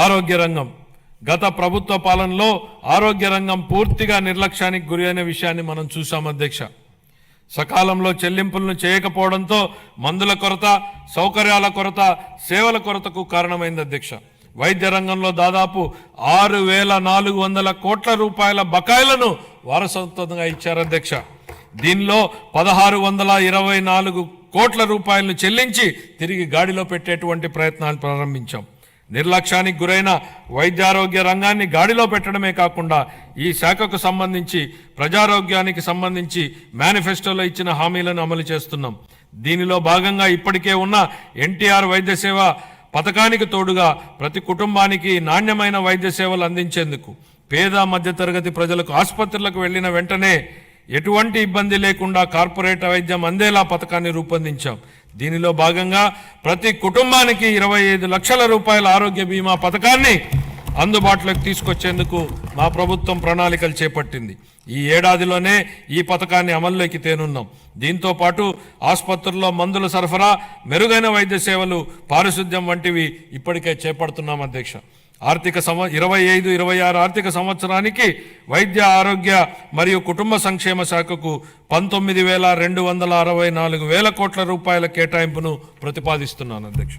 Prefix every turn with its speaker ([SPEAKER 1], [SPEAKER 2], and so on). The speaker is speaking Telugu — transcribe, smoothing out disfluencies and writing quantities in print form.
[SPEAKER 1] ఆరోగ్య రంగం గత ప్రభుత్వ పాలనలో ఆరోగ్య రంగం పూర్తిగా నిర్లక్ష్యానికి గురైన విషయాన్ని మనం చూసాం అధ్యక్ష. సకాలంలో చెల్లింపులను చేయకపోవడంతో మందుల కొరత, సౌకర్యాల కొరత, సేవల కొరతకు కారణమైంది అధ్యక్ష. వైద్య రంగంలో దాదాపు 6,400 కోట్ల రూపాయల బకాయిలను వారసత్వంగా ఇచ్చారు అధ్యక్ష. దీనిలో 1,624 కోట్ల రూపాయలను చెల్లించి తిరిగి గాడిలో పెట్టేటువంటి ప్రయత్నాలు ప్రారంభించాం. నిర్లక్ష్యానికి గురైన వైద్యారోగ్య రంగాన్ని గాడిలో పెట్టడమే కాకుండా ఈ శాఖకు సంబంధించి ప్రజారోగ్యానికి సంబంధించి మేనిఫెస్టోలో ఇచ్చిన హామీలను అమలు చేస్తున్నాం. దీనిలో భాగంగా ఇప్పటికే ఉన్న ఎన్టీఆర్ వైద్య సేవ పథకానికి తోడుగా ప్రతి కుటుంబానికి నాణ్యమైన వైద్య సేవలు అందించేందుకు పేద మధ్యతరగతి ప్రజలకు ఆసుపత్రులకు వెళ్లిన వెంటనే ఎటువంటి ఇబ్బంది లేకుండా కార్పొరేట్ వైద్యం అందేలా పథకాన్ని రూపొందించాం. దీనిలో భాగంగా ప్రతి కుటుంబానికి 25 లక్షల రూపాయల ఆరోగ్య బీమా పథకాన్ని అందుబాటులోకి తీసుకొచ్చేందుకు మా ప్రభుత్వం ప్రణాళికలు చేపట్టింది. ఈ ఏడాదిలోనే ఈ పథకాన్ని అమల్లోకి తేనున్నాం. దీంతో పాటు ఆసుపత్రుల్లో మందుల సరఫరా, మెరుగైన వైద్య సేవలు, పారిశుద్ధ్యం వంటివి ఇప్పటికే చేపడుతున్నాం అధ్యక్ష. 25-26 ఆర్థిక సంవత్సరానికి వైద్య ఆరోగ్య మరియు కుటుంబ సంక్షేమ శాఖకు 19,264 కోట్ల రూపాయల కేటాయింపును ప్రతిపాదిస్తున్నాను అధ్యక్ష.